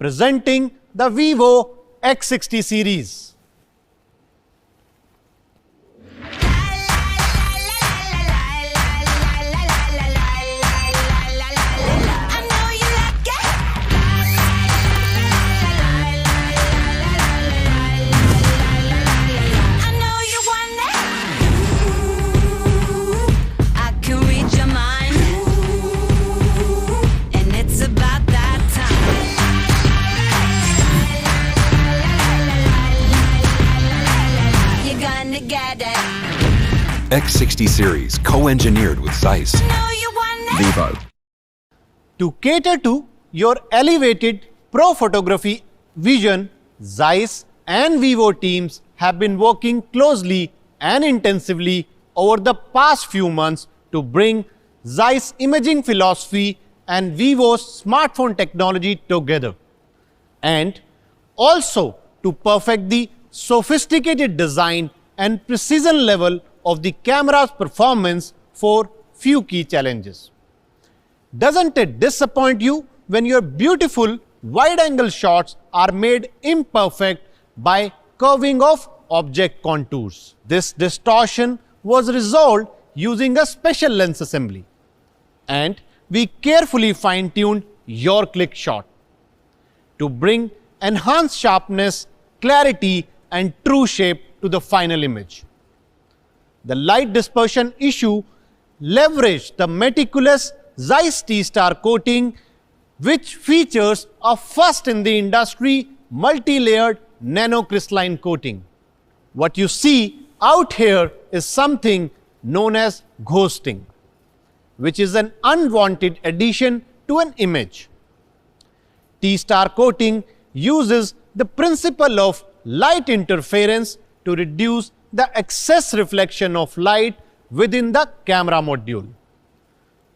presenting the Vivo X60 series. X60 series co-engineered with Zeiss. Vivo. To cater to your elevated pro photography vision, Zeiss and Vivo teams have been working closely and intensively over the past few months to bring Zeiss imaging philosophy and Vivo's smartphone technology together, and also to perfect the sophisticated design and precision level of the camera's performance for few key challenges. Doesn't it disappoint you when your beautiful wide-angle shots are made imperfect by curving of object contours? This distortion was resolved using a special lens assembly, and we carefully fine-tuned your click shot to bring enhanced sharpness, clarity and true shape to the final image. The light dispersion issue leveraged the meticulous Zeiss T-Star coating, which features a first in the industry multi-layered nanocrystalline coating. What you see out here is something known as ghosting, which is an unwanted addition to an image. T-Star coating uses the principle of light interference to reduce the excess reflection of light within the camera module,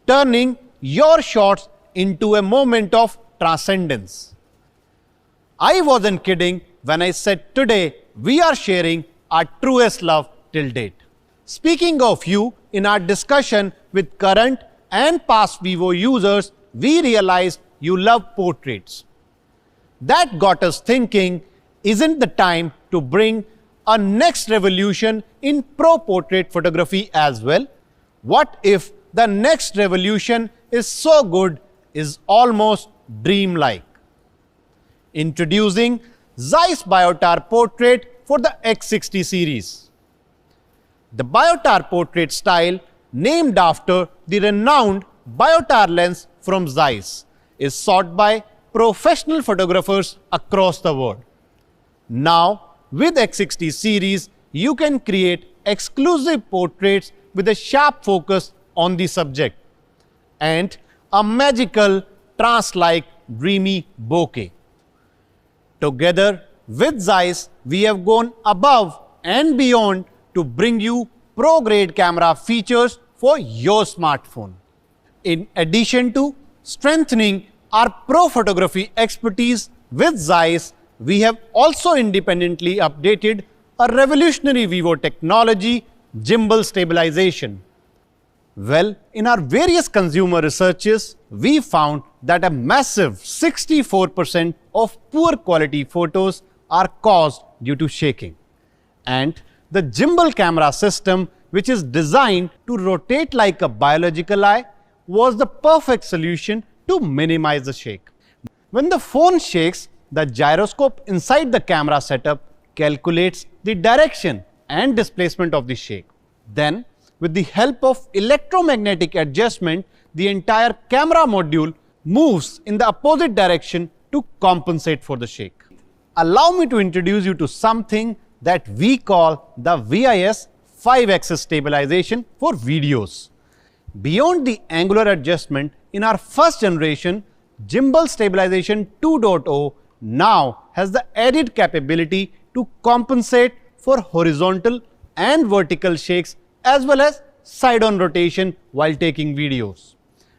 turning your shots into a moment of transcendence. I wasn't kidding when I said today we are sharing our truest love till date. Speaking of you, in our discussion with current and past Vivo users, we realized you love portraits. That got us thinking, isn't the time to bring a next revolution in pro portrait photography as well? What if the next revolution is so good is almost dreamlike? Introducing Zeiss Biotar Portrait for the X60 series. The Biotar Portrait style, named after the renowned Biotar lens from Zeiss, is sought by professional photographers across the world. Now, with X60 series, you can create exclusive portraits with a sharp focus on the subject and a magical, trance-like, dreamy bokeh. Together with Zeiss, we have gone above and beyond to bring you pro-grade camera features for your smartphone. In addition to strengthening our pro photography expertise with Zeiss, we have also independently updated a revolutionary Vivo technology, gimbal stabilization. Well, in our various consumer researches, we found that a massive 64% of poor quality photos are caused due to shaking. And the gimbal camera system, which is designed to rotate like a biological eye, was the perfect solution to minimize the shake. When the phone shakes, the gyroscope inside the camera setup calculates the direction and displacement of the shake. Then, with the help of electromagnetic adjustment, the entire camera module moves in the opposite direction to compensate for the shake. Allow me to introduce you to something that we call the VIS 5-axis stabilization for videos. Beyond the angular adjustment, in our first generation, Gimbal Stabilization 2.0 now has the added capability to compensate for horizontal and vertical shakes as well as side-on rotation while taking videos.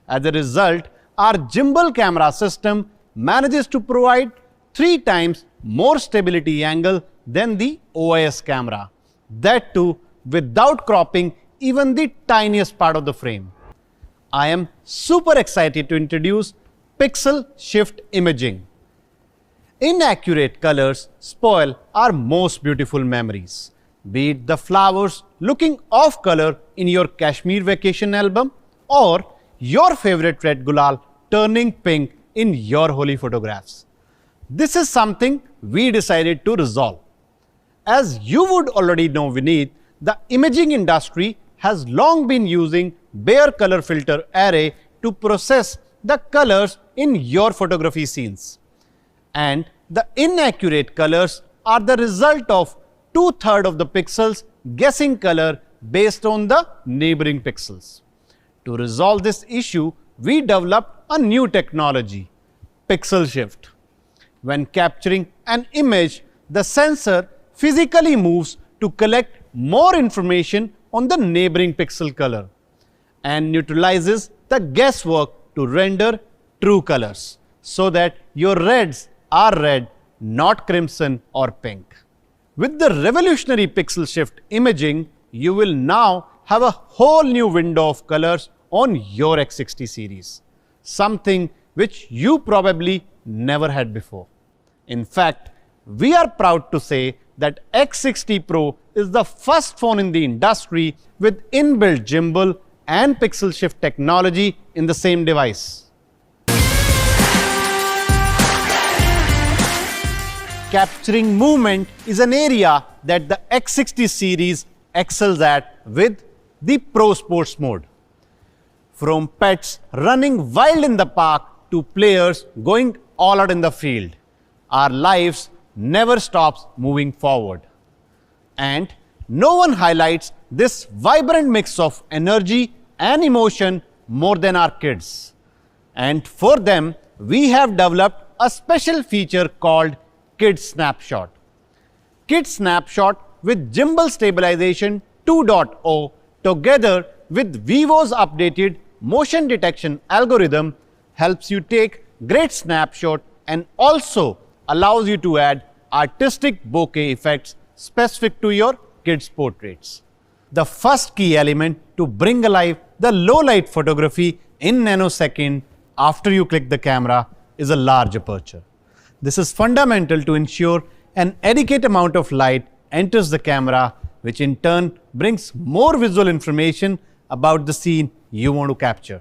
As a result, our gimbal camera system manages to provide 3 times more stability angle than the OIS camera. That too without cropping even the tiniest part of the frame. I am super excited to introduce Pixel Shift Imaging. Inaccurate colors spoil our most beautiful memories. Be it the flowers looking off color in your Kashmir vacation album or your favorite red gulal turning pink in your holy photographs. This is something we decided to resolve. As you would already know, Vineet, the imaging industry has long been using bare color filter array to process the colors in your photography scenes. And the inaccurate colors are the result of 2/3 of the pixels guessing color based on the neighboring pixels. To resolve this issue, we developed a new technology, pixel shift. When capturing an image, the sensor physically moves to collect more information on the neighboring pixel color and neutralizes the guesswork to render true colors so that your reds are red, not crimson or pink. With the revolutionary pixel shift imaging, you will now have a whole new window of colors on your X60 series, something which you probably never had before. In fact, we are proud to say that X60 Pro is the first phone in the industry with inbuilt gimbal and pixel shift technology in the same device. Capturing movement is an area that the X60 series excels at with the Pro Sports mode. From pets running wild in the park to players going all out in the field, our lives never stops moving forward. And no one highlights this vibrant mix of energy and emotion more than our kids. And for them, we have developed a special feature called Kid Snapshot. Kid Snapshot with Gimbal Stabilization 2.0 together with Vivo's updated motion detection algorithm helps you take great snapshot and also allows you to add artistic bokeh effects specific to your kids' portraits. The first key element to bring alive the low light photography in nanosecond after you click the camera is a large aperture. This is fundamental to ensure an adequate amount of light enters the camera, which in turn brings more visual information about the scene you want to capture.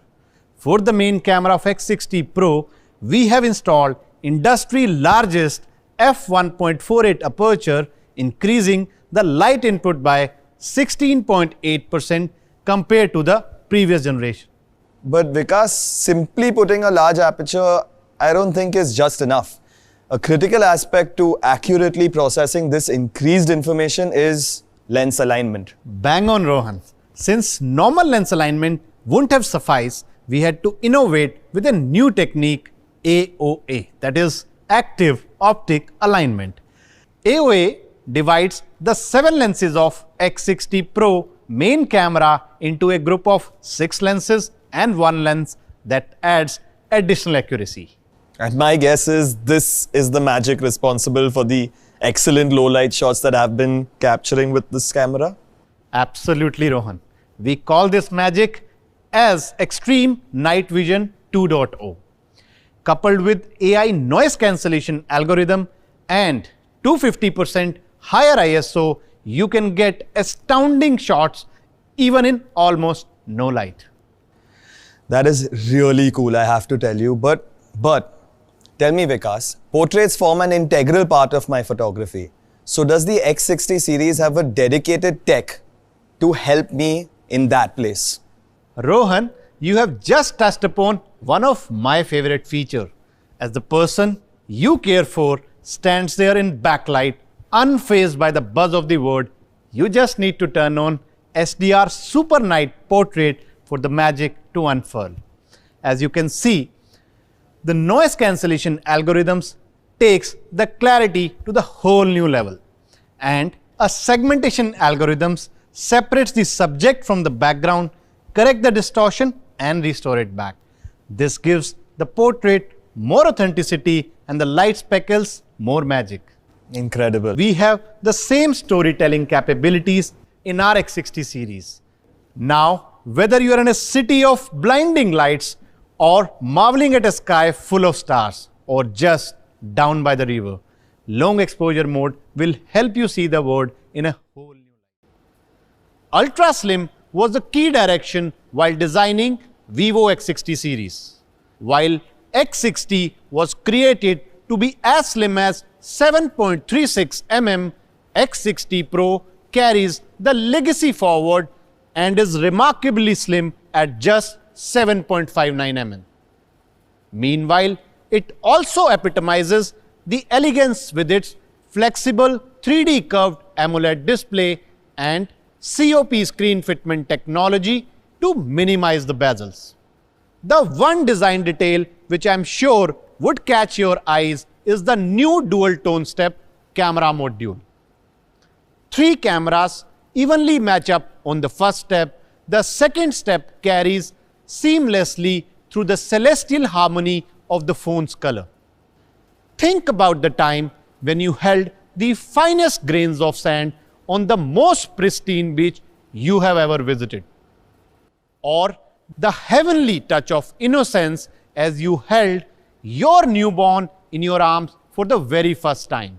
For the main camera of X60 Pro, we have installed industry largest f1.48 aperture, increasing the light input by 16.8% compared to the previous generation. But Vikas, simply putting a large aperture, I don't think is just enough. A critical aspect to accurately processing this increased information is lens alignment. Bang on, Rohan. Since normal lens alignment wouldn't have sufficed, we had to innovate with a new technique, AOA, that is Active Optic Alignment. AOA divides the 7 lenses of X60 Pro main camera into a group of 6 lenses and 1 lens that adds additional accuracy. And my guess is this is the magic responsible for the excellent low light shots that I've been capturing with this camera. Absolutely, Rohan. We call this magic as Extreme Night Vision 2.0. Coupled with AI noise cancellation algorithm and 250% higher ISO, you can get astounding shots even in almost no light. That is really cool, I have to tell you. But tell me, Vikas, portraits form an integral part of my photography. So does the X60 series have a dedicated tech to help me in that place? Rohan, you have just touched upon one of my favorite features. As the person you care for stands there in backlight, unfazed by the buzz of the word, you just need to turn on SDR Super Night Portrait for the magic to unfurl. As you can see, the noise cancellation algorithms takes the clarity to the whole new level, and a segmentation algorithms separates the subject from the background, correct the distortion and restore it back. This gives the portrait more authenticity and the light speckles more magic. Incredible. We have the same storytelling capabilities in our X60 series. Now, whether you are in a city of blinding lights or marveling at a sky full of stars or just down by the river. Long exposure mode will help you see the world in a whole new light. Ultra slim was the key direction while designing Vivo X60 series. While X60 was created to be as slim as 7.36 mm, X60 Pro carries the legacy forward and is remarkably slim at just 7.59 mm. Meanwhile, it also epitomizes the elegance with its flexible 3D curved AMOLED display and COP screen fitment technology to minimize the bezels. The one design detail which I am sure would catch your eyes is the new dual tone step camera module. 3 cameras evenly match up on the first step. The second step carries seamlessly through the celestial harmony of the phone's color. Think about the time when you held the finest grains of sand on the most pristine beach you have ever visited. Or the heavenly touch of innocence as you held your newborn in your arms for the very first time,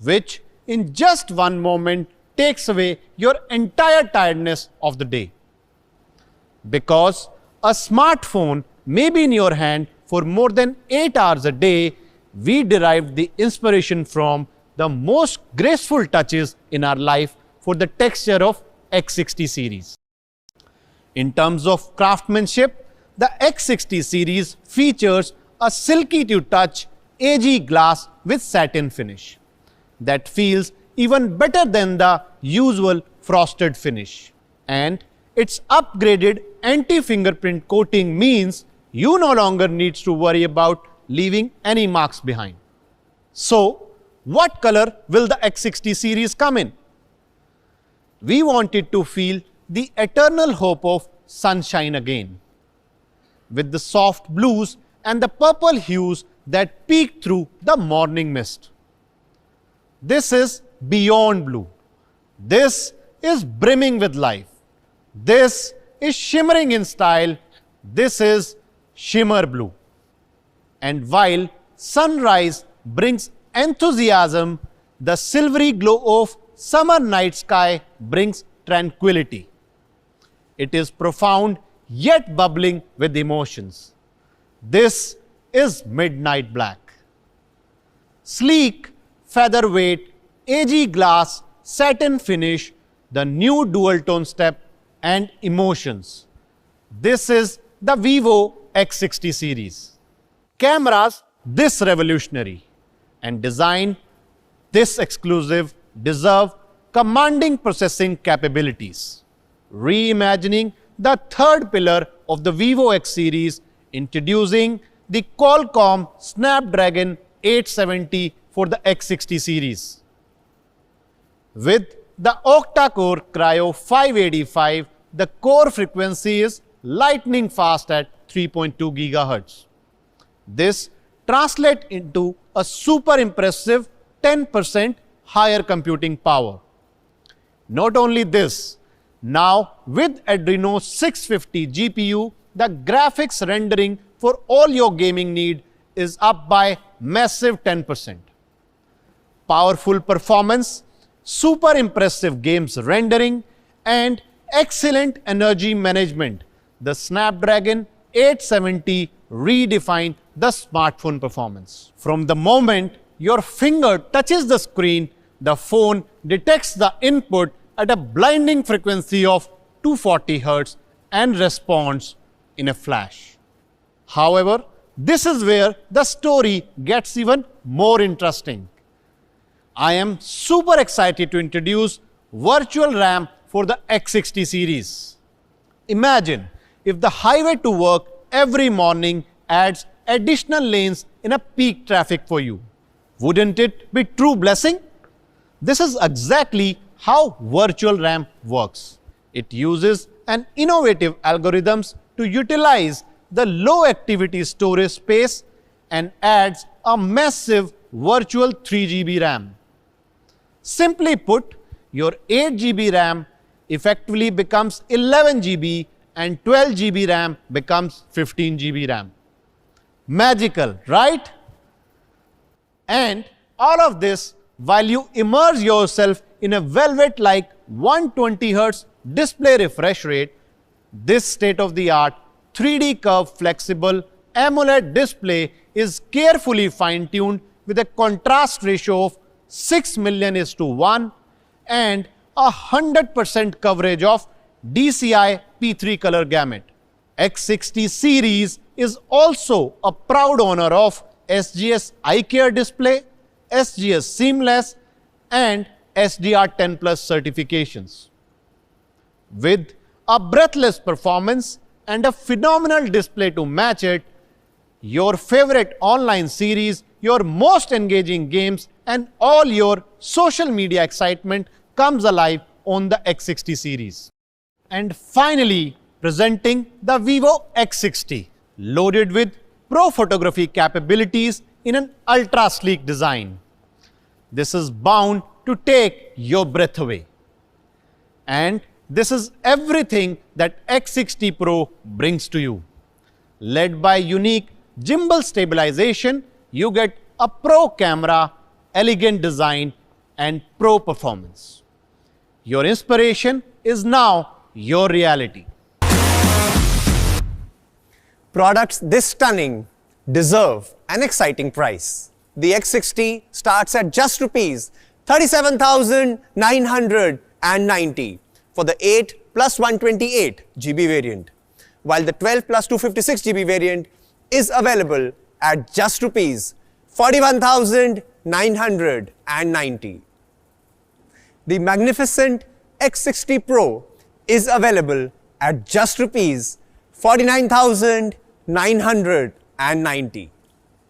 which in just one moment takes away your entire tiredness of the day. Because a smartphone may be in your hand for more than 8 hours a day, we derived the inspiration from the most graceful touches in our life for the texture of X60 series. In terms of craftsmanship, the X60 series features a silky to touch AG glass with satin finish that feels even better than the usual frosted finish. And its upgraded anti-fingerprint coating means you no longer need to worry about leaving any marks behind. So, what color will the X60 series come in? We wanted to feel the eternal hope of sunshine again, with the soft blues and the purple hues that peek through the morning mist. This is beyond blue. This is brimming with life. This is shimmering in style. This is shimmer blue. And while sunrise brings enthusiasm, the silvery glow of summer night sky brings tranquility. It is profound yet bubbling with emotions. This is midnight black. Sleek, featherweight, AG glass, satin finish, the new dual tone step and emotions. This is the Vivo X60 series. Cameras this revolutionary and design this exclusive deserve commanding processing capabilities. Reimagining the third pillar of the Vivo X series, introducing the Qualcomm Snapdragon 870 for the X60 series. With the octa-core Cryo 585, the core frequency is lightning fast at 3.2 GHz. This translates into a super impressive 10% higher computing power. Not only this, now with Adreno 650 GPU, the graphics rendering for all your gaming need is up by massive 10%. Powerful performance, super impressive games rendering, and excellent energy management. The Snapdragon 870 redefined the smartphone performance. From the moment your finger touches the screen, the phone detects the input at a blinding frequency of 240 Hz and responds in a flash. However, this is where the story gets even more interesting. I am super excited to introduce virtual RAM for the X60 series. Imagine if the highway to work every morning adds additional lanes in a peak traffic for you. Wouldn't it be true blessing? This is exactly how virtual RAM works. It uses an innovative algorithms to utilize the low activity storage space and adds a massive virtual 3 GB RAM. Simply put, your 8 GB RAM effectively becomes 11 GB and 12 GB RAM becomes 15 GB RAM. Magical, right? And all of this while you immerse yourself in a velvet-like 120Hz display refresh rate. This state-of-the-art 3D curved flexible AMOLED display is carefully fine-tuned with a contrast ratio of 6,000,000:1 and 100% coverage of DCI P3 color gamut. X60 series is also a proud owner of SGS Eye Care display, SGS Seamless and SDR10 Plus certifications. With a breathless performance and a phenomenal display to match it, your favorite online series, your most engaging games and all your social media excitement comes alive on the X60 series. And finally, presenting the Vivo X60, loaded with pro photography capabilities in an ultra sleek design. This is bound to take your breath away. And this is everything that X60 Pro brings to you. Led by unique gimbal stabilization, you get a pro camera, elegant design and pro performance. Your inspiration is now your reality. Products this stunning deserve an exciting price. The X60 starts at just Rs 37,990 for the 8 plus 128 GB variant, while the 12 plus 256 GB variant is available at just Rs 41,990. The magnificent X60 Pro is available at just Rs 49,990.